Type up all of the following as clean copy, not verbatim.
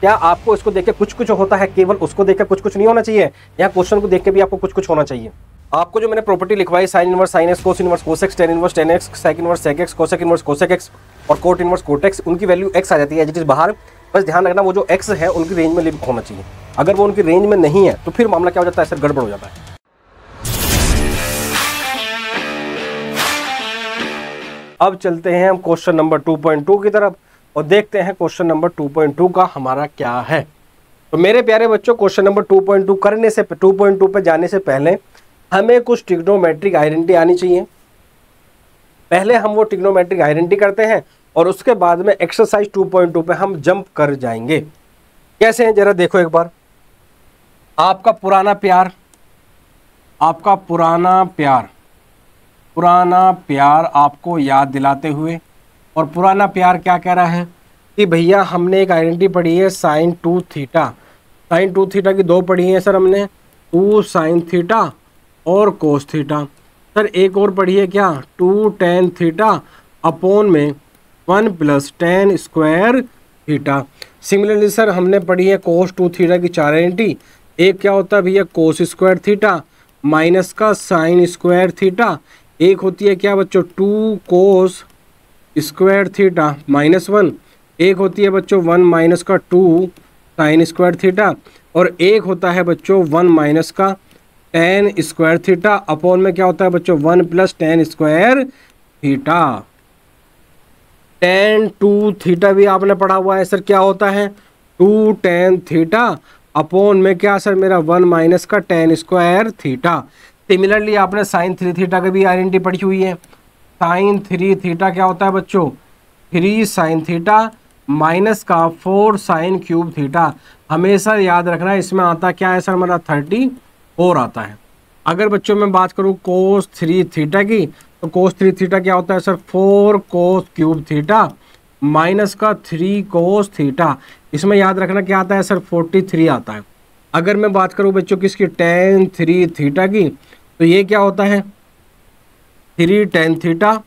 क्या आपको इसको देख के कुछ कुछ होता है, केवल उसको देख के कुछ कुछ नहीं होना चाहिए? या क्वेश्चन को देख के भी आपको कुछ कुछ होना चाहिए? आपको जो मैंने प्रॉपर्टी लिखवाई sine inverse sine x, cos inverse cos x, tan inverse tan x, sec inverse sec x, cosec inverse cosec x और कोट इनवर्स कोट एक्स, उनकी वैल्यू एक्स आ जाती है जिस बाहर। बस ध्यान रखना वो जो एक्स है उनकी रेंज में लिमिट होना चाहिए। अगर वो उनकी रेंज में नहीं है तो फिर मामला क्या हो जाता है, सर गड़बड़ हो जाता है। अब चलते हैं हम क्वेश्चन नंबर 2.2 की तरफ और देखते हैं क्वेश्चन नंबर 2.2 का हमारा क्या है। तो मेरे प्यारे बच्चों, क्वेश्चन नंबर 2.2 करने से 2.2 पे जाने से पहले हमें कुछ ट्रिग्नोमेट्रिक आइडेंटिटी आनी चाहिए। पहले हम वो ट्रिग्नोमेट्रिक आइडेंटिटी करते हैं और उसके बाद में एक्सरसाइज 2.2 पे हम जंप कर जाएंगे। कैसे हैं जरा देखो एक बार। आपका पुराना प्यार आपको याद दिलाते हुए, और पुराना प्यार क्या कह रहा है कि भैया हमने एक आइडेंटिटी पढ़ी है साइन 2 थीटा। साइन 2 थीटा की दो पढ़ी है सर हमने, 2 साइन थीटा और कोस थीटा। सर एक और पढ़ी है क्या, 2 टेन थीटा अपॉन में 1 plus ten square theta. Similarly sir हमने पढ़ी है कोस 2 थीटा की 4 आइडेंटिटी। एक क्या होता है भैया कोस स्क्वायर थीटा माइनस का साइन स्क्वायर थीटा। एक होती है क्या बच्चों 2 कोस स्क्वायर थीटा माइनस 1। एक होती है बच्चों 1 माइनस का 2 साइन स्क्वायर थीटा। और एक होता है बच्चों 1 माइनस का टेन स्क्वायर थीटा अपॉन में क्या होता है बच्चों 1 plus ten square theta. Ten 2 theta भी आपने पढ़ा हुआ है सर, क्या होता है 2 टेन थीटा अपॉन में क्या सर मेरा 1 माइनस का टेन स्क्वायर थीटा। सिमिलरली आपने साइन 3 थीटा की भी आइडेंटिटी पढ़ी हुई है। साइन 3 थीटा क्या होता है बच्चों 3 साइन थीटा माइनस का 4 साइन क्यूब थीटा। हमेशा याद रखना इसमें आता क्या है सर हमारा 34 आता है। अगर बच्चों मैं बात करूं कोस 3 थीटा की, तो कोस 3 थीटा क्या होता है sir 4 cos cube theta minus का 3 कोस थीटा। इसमें याद रखना क्या आता है सर 43 आता है। अगर मैं बात करूं बच्चों किसकी टेन 3 थीटा की, तो ये क्या होता है 3 टेन थीटा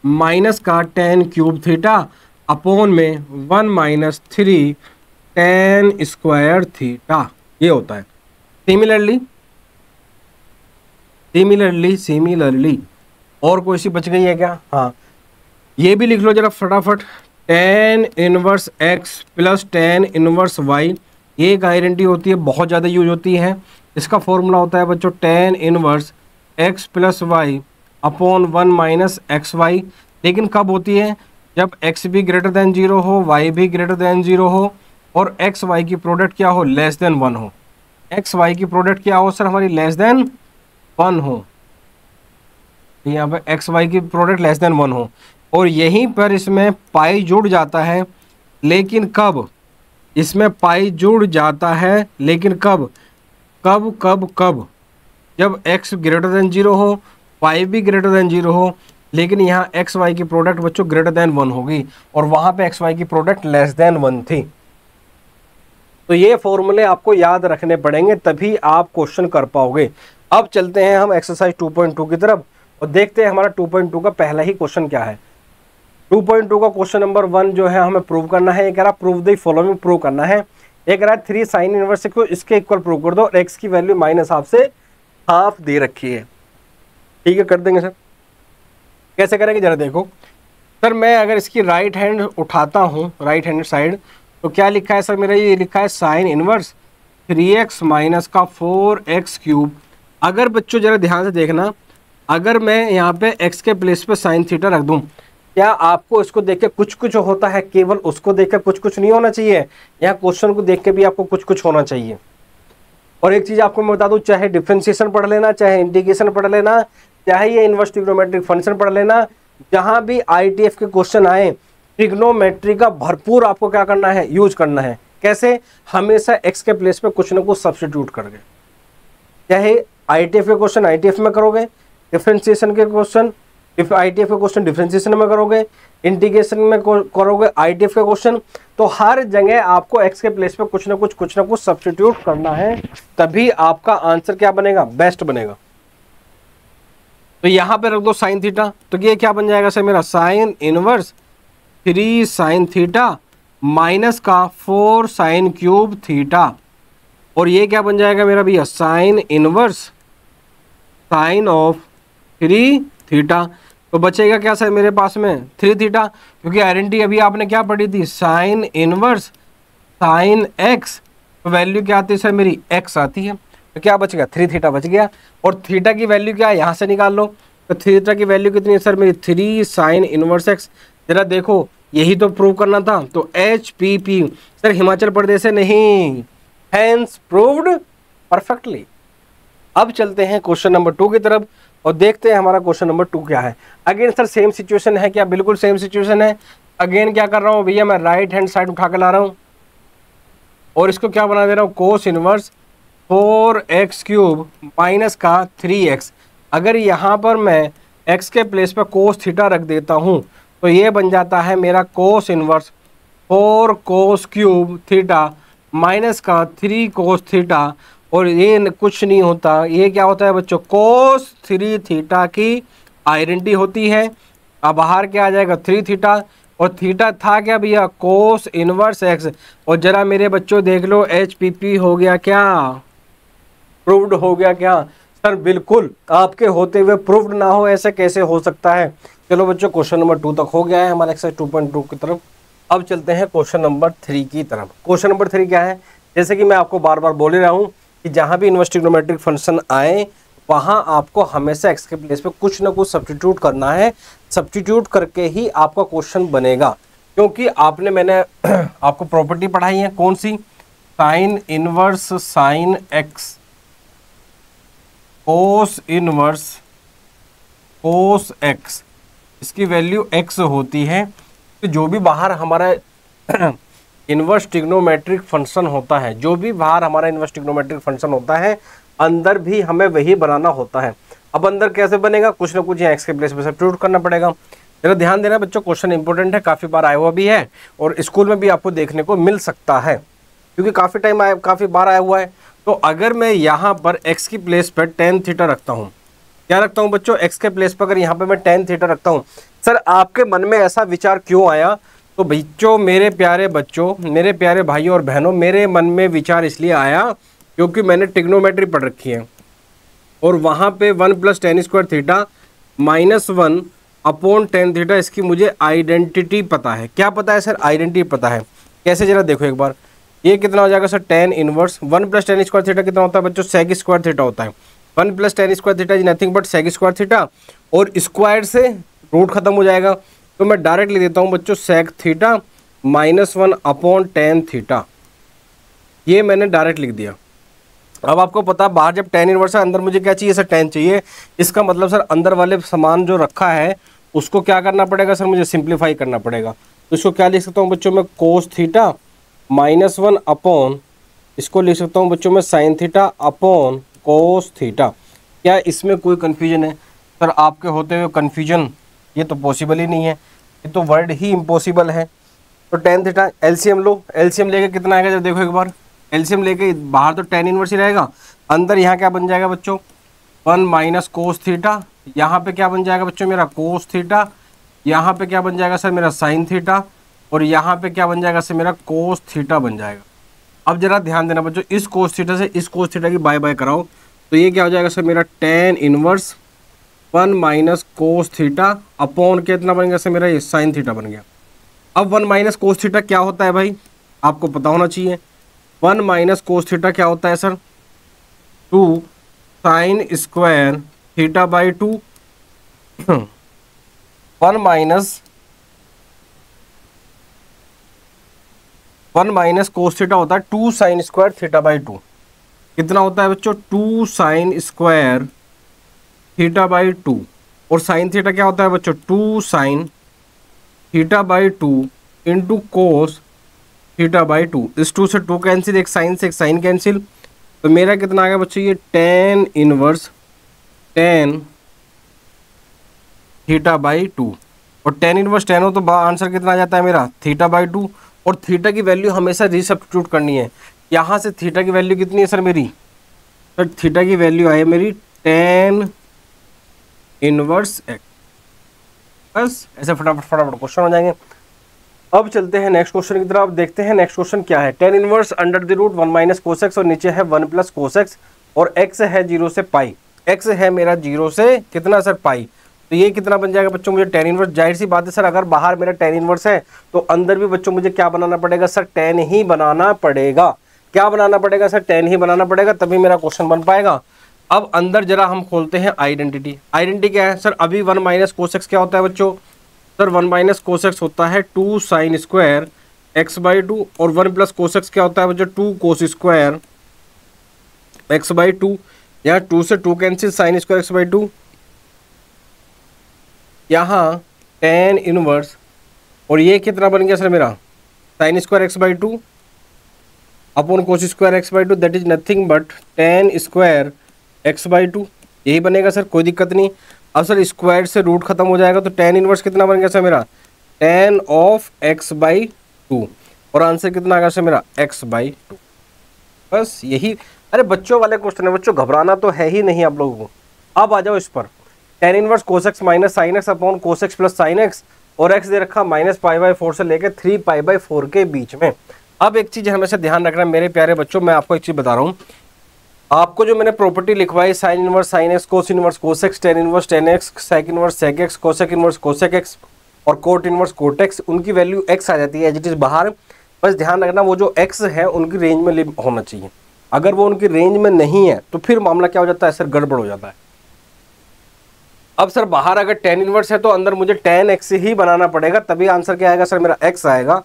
माइनस का टेन क्यूब थीटा अपॉन में 1 माइनस 3 टेन स्क्वायर थीटा, ये होता है। सिमिलरली और कोई सी बच गई है क्या? हाँ ये भी लिख लो जरा फटाफट, tan inverse x plus tan inverse y. ये एक आइडेंटिटी होती है, बहुत ज़्यादा यूज होती है। इसका फॉर्मूला होता है बच्चों tan inverse x plus y upon 1 minus x y. लेकिन कब होती है, जब एक्स भी ग्रेटर देन 0 हो, वाई भी ग्रेटर देन 0 हो और एक्स वाई की प्रोडक्ट क्या हो लेस देन 1 हो। एक्स वाई की प्रोडक्ट क्या हो सर हमारी लेस देन 1 हो। यहाँ पर एक्स वाई की प्रोडक्ट लेस देन 1 हो और यहीं पर इसमें पाई जुड़ जाता है। लेकिन कब इसमें पाई जुड़ जाता है, लेकिन कब, जब x ग्रेटर देन 0 हो, पाई भी ग्रेटर देन 0 हो। लेकिन यहाँ एक्स वाई की प्रोडक्ट बच्चों ग्रेटर देन 1 होगी और वहाँ पे एक्स वाई की प्रोडक्ट लेस देन 1 थी। तो ये फॉर्मूले आपको याद रखने पड़ेंगे, तभी आप क्वेश्चन कर पाओगे। अब चलते हैं हम एक्सरसाइज 2.2 की तरफ और देखते हैं हमारा 2.2 का पहला ही क्वेश्चन क्या है। 2.2 का क्वेश्चन नंबर 1 जो है हमें प्रूव करना है। ये कह रहा प्रूव द फॉलोइंग, प्रूव करना है। एक कह रहा है 3 साइन इनवर्स को इसके इक्वल प्रूव कर दो और एक्स की वैल्यू माइनस हाफ से हाफ दे रखी है। ठीक है कर देंगे सर। कैसे करेंगे जरा देखो सर। मैं अगर इसकी राइट हैंड उठाता हूँ, राइट हैंड साइड, तो क्या लिखा है सर मेरा, ये लिखा है साइन इनवर्स 3x माइनस का 4x क्यूब। अगर बच्चों जरा ध्यान से देखना, अगर मैं यहाँ पे x के प्लेस पे साइन थीटा रख दूँ, क्या आपको इसको देख के कुछ कुछ होता है, केवल उसको देख के कुछ कुछ नहीं होना चाहिए? यहाँ क्वेश्चन को देख के भी आपको कुछ कुछ होना चाहिए। और एक चीज आपको मैं बता दूं, चाहे डिफरेंशिएशन पढ़ लेना, चाहे इंटीग्रेशन पढ़ लेना, चाहे ये इनवर्स ट्रिग्नोमेट्रिक फंक्शन पढ़ लेना, जहां भी आईटीएफ के क्वेश्चन आए ट्रिग्नोमेट्री का भरपूर आपको क्या करना है, यूज करना है। कैसे? हमेशा एक्स के प्लेस पे कुछ ना कुछ सब्स्टिट्यूट करके। चाहे आईटीएफ के क्वेश्चन आईटीएफ में करोगे, डिफरेंशिएशन के क्वेश्चन आईटीएफ के क्वेश्चन डिफरेंशिएशन में करोगे, इंटीग्रेशन में करोगे आईटीएफ के क्वेश्चन, तो हर जगह आपको एक्स के प्लेस पे कुछ ना कुछ सब्स्टिट्यूट करना है, तभी आपका आंसर क्या बनेगा, बेस्ट बनेगा। तो यहाँ पे रख दो साइन थीटा, तो ये क्या बन जाएगा सर मेरा, sine inverse 3 sine theta minus का 4 साइन क्यूब थीटा, और ये क्या बन जाएगा मेरा भैया, sign inverse sign of 3 theta. तो बचेगा क्या सर मेरे पास में 3 थीटा, क्योंकि आइडेंटिटी अभी आपने क्या पढ़ी थी, साइन इनवर्स साइन एक्स, तो वैल्यू क्या आती है सर मेरी, एक्स आती है। तो क्या बच गया, 3 थीटा बच गया। और थीटा की वैल्यू क्या है, यहाँ से निकाल लो। तो थीटा की वैल्यू कितनी है सर मेरी, 3 साइन इनवर्स एक्स। जरा देखो, यही तो प्रूव करना था। तो H P P sir Himachal Pradesh से नहीं, हैंस प्रूव्ड परफेक्टली। अब चलते हैं क्वेश्चन नंबर 2 की तरफ और देखते हैं हमारा क्वेश्चन नंबर 2 क्या है। अगेन सर सेम सिचुएशन है क्या, बिल्कुल सेम सिचुएशन है। अगेन क्या कर रहा हूँ भैया, मैं राइट हैंड साइड उठा के ला रहा हूँ और इसको क्या बना दे रहा हूँ, cos inverse 4x cube minus का 3x। अगर यहाँ पर मैं x के प्लेस पर कोस थीटा रख देता हूँ तो ये बन जाता है मेरा cos inverse 4 cos cube theta minus का 3 कोस थीटा, और ये कुछ नहीं होता, ये क्या होता है बच्चों, कोस 3 थीटा की आइडेंटिटी होती है। अब बाहर क्या आ जाएगा, 3 थीटा, और थीटा था क्या भैया, कोस इनवर्स एक्स। और जरा मेरे बच्चों देख लो, एच पी पी हो गया क्या, प्रूव्ड हो गया क्या सर, बिल्कुल। आपके होते हुए प्रूव्ड ना हो, ऐसे कैसे हो सकता है। चलो बच्चों क्वेश्चन नंबर 2 तक हो गया है हमारा एक्सरसाइज 2.2 की तरफ। अब चलते हैं क्वेश्चन नंबर 3 की तरफ। क्वेश्चन नंबर 3 क्या है, जैसे कि मैं आपको बार बार बोल ही रहा हूँ कि जहाँ भी इनवर्स ट्रिग्नोमेट्रिक फंक्शन आए वहाँ आपको हमेशा एक्स के प्लेस पे कुछ ना कुछ सब्स्टिट्यूट करना है। सब्स्टिट्यूट करके ही आपका क्वेश्चन बनेगा, क्योंकि मैंने आपको प्रॉपर्टी पढ़ाई है, कौन सी, sine inverse sine x cos inverse cos x, इसकी वैल्यू एक्स होती है। तो जो भी बाहर हमारा इनवर्स ट्रिग्नोमेट्रिक फंक्शन होता है, जो भी बाहर हमारा इनवर्स ट्रिग्नोमेट्रिक फंक्शन होता है, अंदर भी हमें वही बनाना होता है। अब अंदर कैसे बनेगा, कुछ ना कुछ यहाँ एक्स के प्लेस पे सब्स्टिट्यूट करना पड़ेगा। जरा ध्यान देना बच्चों, क्वेश्चन इंपॉर्टेंट है, काफ़ी बार आया हुआ भी है और स्कूल में भी आपको देखने को मिल सकता है, क्योंकि काफ़ी बार आया हुआ है। तो अगर मैं यहाँ पर एक्स की प्लेस पर टेन थीटा रखता हूँ, क्या रखता हूँ बच्चों, एक्स के प्लेस पर अगर यहाँ पे मैं टेन थीटा रखता हूँ, सर आपके मन में ऐसा विचार क्यों आया। तो बच्चों, मेरे प्यारे बच्चों, मेरे प्यारे भाइयों और बहनों, मेरे मन में विचार इसलिए आया क्योंकि मैंने ट्रिग्नोमेट्री पढ़ रखी है और वहाँ पे 1 + tan square theta -1 upon tan theta, इसकी मुझे आइडेंटिटी पता है। क्या पता है सर, आइडेंटिटी पता है। कैसे, जरा देखो एक बार, ये कितना हो जाएगा sir, tan inverse 1 + tan square theta कितना होता है बच्चों, sec स्क्वायर थीटा होता है। 1 + tan square theta is nothing but sec square theta, और स्क्वायर से रूट खत्म हो जाएगा, तो मैं डायरेक्ट लिख देता हूँ बच्चों sec theta -1 upon tan theta, ये मैंने डायरेक्ट लिख दिया। अब आपको पता, बाहर जब tan इनवर्स है, अंदर मुझे क्या चाहिए सर, tan चाहिए। इसका मतलब सर अंदर वाले सामान जो रखा है उसको क्या करना पड़ेगा सर, मुझे सिंप्लीफाई करना पड़ेगा। तो इसको क्या लिख सकता हूँ बच्चों मैं, कोस थीटा -1 अपॉन, इसको लिख सकता हूँ बच्चों मैं sine theta upon cos theta. क्या इसमें कोई कन्फ्यूजन है सर, आपके होते हुए कन्फ्यूजन, ये तो पॉसिबल ही नहीं है, ये तो वर्ड ही इम्पॉसिबल है। तो tan थीटा एलसीएम लो, एलसीएम लेके कितना आएगा जब देखो एक बार, एलसीएम लेके बाहर तो tan इनवर्स ही रहेगा, अंदर यहाँ क्या बन जाएगा बच्चों, 1 - कोस थीटा, यहाँ पे क्या बन जाएगा बच्चों मेरा कोस थीटा, यहाँ पे क्या बन जाएगा सर मेरा साइन थीटा, और यहाँ पे क्या बन जाएगा सर मेरा कोस थीटा बन जाएगा। अब जरा ध्यान देना बच्चों, इस कोस थीटा से इस कोस थीटा की बाय बाय कराओ, तो ये क्या हो जाएगा सर मेरा tan inverse 1 - cos theta upon कितना बन गया सर मेरा, ये साइन थीटा बन गया। अब 1 - कोस थीटा क्या होता है भाई, आपको पता होना चाहिए। 1 - कोस थीटा क्या होता है sir, 2 sine square theta by 2 1 minus cos theta होता है 2 साइन स्क्वायर थीटा बाई 2, कितना होता है बच्चों, 2 साइन स्क्वायर थीटा बाई 2, और साइन थीटा क्या होता है बच्चों, 2 sine theta by 2 into cos theta by 2। इस 2 से 2 कैंसिल, एक साइन से एक साइन कैंसिल, तो मेरा कितना आ गया बच्चों, ये tan inverse tan theta by 2, और tan इनवर्स tan हो तो आंसर कितना आ जाता है मेरा, थीटा बाई 2, और थीटा की वैल्यू हमेशा रीसब्स्टिट्यूट करनी है। यहाँ से थीटा की वैल्यू कितनी है सर मेरी, सर थीटा की वैल्यू आई है मेरी tan इनवर्स x, बस ऐसे फटाफट क्वेश्चन हो जाएंगे। अब चलते हैं नेक्स्ट क्वेश्चन की तरफ, देखते हैं नेक्स्ट क्वेश्चन क्या है। Tan inverse under the root 1 minus cos x और नीचे है 1 प्लस कोसेक्स और x है 0 से पाई। x है मेरा 0 से कितना सर पाई, तो ये कितना बन जाएगा बच्चों मुझे टेन इनवर्स। जाहिर सी बात है सर, अगर बाहर मेरा टेन इनवर्स है तो अंदर भी बच्चों मुझे क्या बनाना पड़ेगा सर, टेन ही बनाना पड़ेगा। क्या बनाना पड़ेगा सर, टेन ही बनाना पड़ेगा, तभी मेरा क्वेश्चन बन पाएगा। अब अंदर जरा हम खोलते हैं आइडेंटिटी। आइडेंटिटी क्या है सर, अभी 1 माइनस कोसेक्स क्या होता है बच्चों सर, 1 माइनस कोसेक्स होता है 2 साइन स्क्वायर x/2 और 1 प्लस कोसेक्स क्या होता है बच्चों 2 कोस स्क्वायर x/2। यहाँ 2 से 2 कैंसिल, साइन स्क्वायर x/2, यहाँ टेन इनवर्स और ये कितना बन गया सर मेरा sine square x/2 upon cos square x/2, that is nothing but ten square x/2, यही बनेगा सर, कोई दिक्कत नहीं। अब सर स्क्वायर से रूट खत्म हो जाएगा तो टेन इनवर्स कितना बन गया सर मेरा टेन ऑफ x/2 और आंसर कितना आ गया सर मेरा x/2। बस यही, अरे बच्चों वाले क्वेश्चन है बच्चों, घबराना तो है ही नहीं आप लोगों को। अब आ जाओ इस पर, tan inverse cos x minus sine x upon cos x plus sine x और एक्स दे रखा -π/4 से लेकर 3π/4 के बीच में। अब एक चीज हमेशा ध्यान रखना मेरे प्यारे बच्चों, मैं आपको एक चीज बता रहा हूँ, आपको जो मैंने प्रॉपर्टी लिखवाई sine inverse sine x, cos inverse cos x, tan inverse tan x, sec inverse sec x, cosec inverse cosec x और कोट इनवर्स कोट एक्स, उनकी वैल्यू एक्स आ जाती है एज इट इज बाहर। बस ध्यान रखना वो जो एक्स है उनकी रेंज में होना चाहिए, अगर वो उनकी रेंज में नहीं है तो फिर मामला क्या हो जाता है सर, गड़बड़ हो जाता है। अब सर बाहर अगर टेन इनवर्स है तो अंदर मुझे टेन एक्स ही बनाना पड़ेगा, तभी आंसर क्या आएगा सर मेरा एक्स आएगा।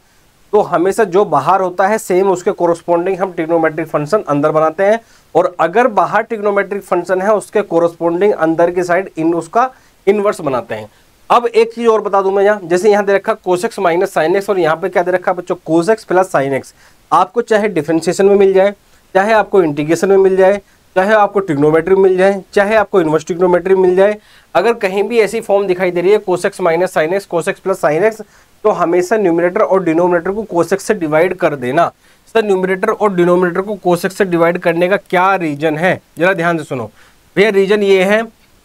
तो हमेशा जो बाहर होता है सेम उसके कोरोस्पोंडिंग हम ट्रिग्नोमेट्रिक फंक्शन अंदर बनाते हैं, और अगर बाहर ट्रिग्नोमेट्रिक फंक्शन है उसके कोरोस्पोंडिंग अंदर की साइड उसका इनवर्स बनाते हैं। अब एक चीज और बता दूं मैं, यहाँ जैसे यहाँ दे रखा कोसेक्स माइनस साइन एक्स और यहाँ पे क्या दे रखा बच्चों कोसेक्स प्लस साइन एक्स। आपको चाहे डिफरेंशिएशन में मिल जाए, चाहे आपको इंटीग्रेशन में मिल जाए, चाहे आपको ट्रिग्नोमेट्री में मिल जाए, चाहे आपको इनवर्स ट्रिग्नोमेट्री में मिल जाए, अगर कहीं भी ऐसी फॉर्म दिखाई दे रही है cos x minus sine x, cos x plus sine x, तो हमेशा न्यूमरेटर और डिनोमिनेटर को कोसेक्स से डिवाइड कर देना। सर न्यूमरेटर और डिनोमिनेटर को कोसेक्स से डिवाइड करने का क्या रीजन है, जरा ध्यान से सुनो भैया। रीजन ये है,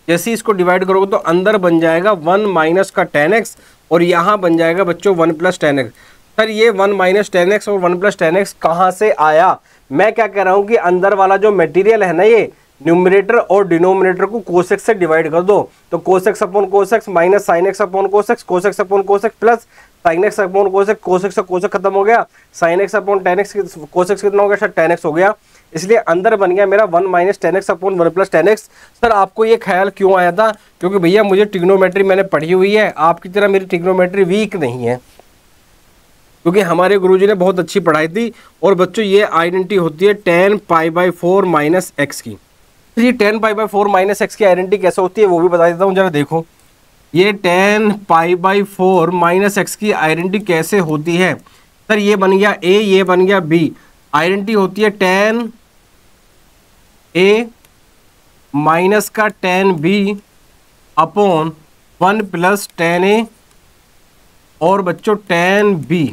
जैसे इसको डिवाइड करोगे तो अंदर बन जाएगा 1 माइनस का tan x और यहाँ बन जाएगा बच्चों 1 प्लस tan x। सर ये 1 माइनस tan x और 1 प्लस tan x कहाँ से आया? मैं क्या कह रहा हूँ कि अंदर वाला जो मटेरियल है ना, ये न्यूमरेटर और डिनोमिनेटर को कोसेक्स से डिवाइड कर दो, तो cos x upon cos x minus sine x upon cos x, cos x upon cos x plus sine x upon cos x, cos x से कोसेक्स खत्म हो गया, sine x upon tan x, cos x कितना हो गया सर tan x हो गया, इसलिए अंदर बन गया मेरा 1 minus tan x upon 1 plus tan x। Sir आपको ये ख्याल क्यों आया था? क्योंकि भैया मुझे ट्रिग्नोमेट्री मैंने पढ़ी हुई है, आपकी तरह मेरी ट्रिग्नोमेट्री वीक नहीं है, क्योंकि हमारे गुरुजी ने बहुत अच्छी पढ़ाई थी। और बच्चों ये आइडेंटिटी होती है tan π/4 माइनस एक्स की। तो ये tan π/4 माइनस एक्स की आइडेंटिटी कैसे होती है वो भी बता देता हूँ, जरा देखो। ये tan π/4 माइनस एक्स की आइडेंटिटी कैसे होती है? सर ये बन गया a, ये बन गया b। आइडेंटिटी होती है tan a माइनस का tan b upon 1 plus tan a और बच्चों tan b।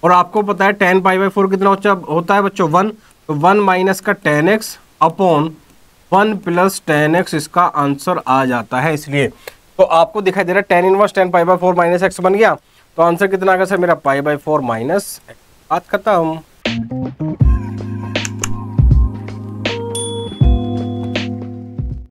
और आपको पता है tan π/4 कितना होता है बच्चों 1, तो 1 माइनस का tan x upon 1 plus tan x इसका आंसर आ जाता है। इसलिए तो आपको दिखाई दे रहा है tan inverse tan π/4 minus x बन गया, तो आंसर कितना आ गया सर मेरा π/4 माइनस एक्स। बात खत्म।